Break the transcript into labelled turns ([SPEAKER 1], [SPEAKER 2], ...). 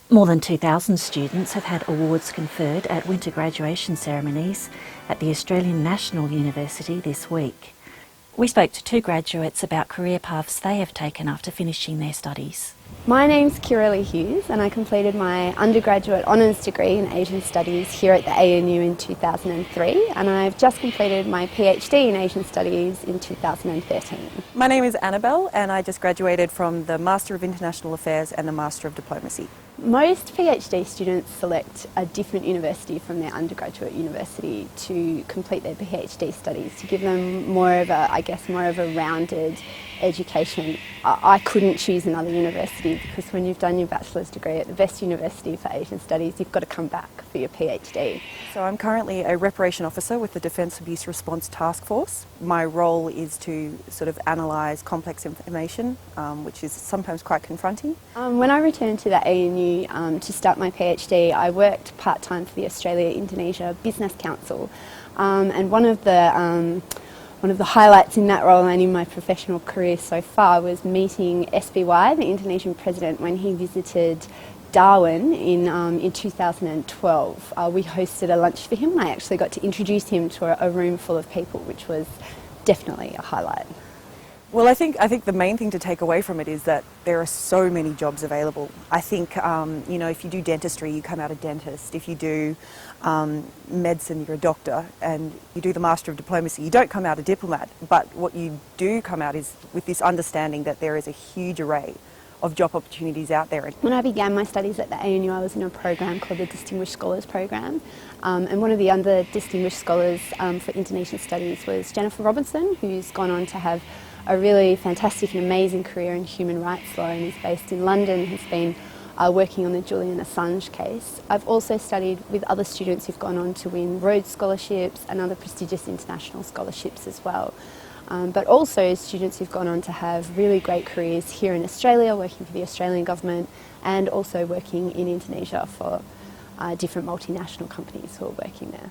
[SPEAKER 1] More than 2,000 students have had awards conferred at winter graduation ceremonies at the Australian National University this week. We spoke to two graduates about career paths they have taken after finishing their studies.
[SPEAKER 2] My name's Kireli Hughes and I completed my undergraduate honours degree in Asian Studies here at the ANU in 2003, and I've just completed my PhD in Asian Studies in 2013.
[SPEAKER 3] My name is Annabelle and I just graduated from the Master of International Affairs and the Master of Diplomacy.
[SPEAKER 2] Most PhD students select a different university from their undergraduate university to complete their PhD studies, to give them more of a rounded education. I couldn't choose another university because when you've done your bachelor's degree at the best university for Asian Studies, you've got to come back for your PhD.
[SPEAKER 3] So I'm currently a reparation officer with the Defence Abuse Response Task Force. My role is to sort of analyse complex information, which is sometimes quite confronting.
[SPEAKER 2] When I returned to the ANU to start my PhD, I worked part-time for the Australia-Indonesia Business Council, and one of the highlights in that role and in my professional career so far was meeting SBY, the Indonesian president, when he visited Darwin in 2012. We hosted a lunch for him and I actually got to introduce him to a room full of people, which was definitely a highlight.
[SPEAKER 3] Well, I think the main thing to take away from it is that there are so many jobs available. I think, if you do dentistry, you come out a dentist. If you do medicine, you're a doctor. And you do the Master of Diplomacy, you don't come out a diplomat. But what you do come out is with this understanding that there is a huge array of job opportunities out there.
[SPEAKER 2] When I began my studies at the ANU, I was in a program called the Distinguished Scholars Program, and one of the other Distinguished Scholars for Indonesian Studies was Jennifer Robinson, who's gone on to have a really fantastic and amazing career in human rights law and is based in London, has been working on the Julian Assange case. I've also studied with other students who've gone on to win Rhodes Scholarships and other prestigious international scholarships as well. But also students who've gone on to have really great careers here in Australia, working for the Australian government, and also working in Indonesia for different multinational companies who are working there.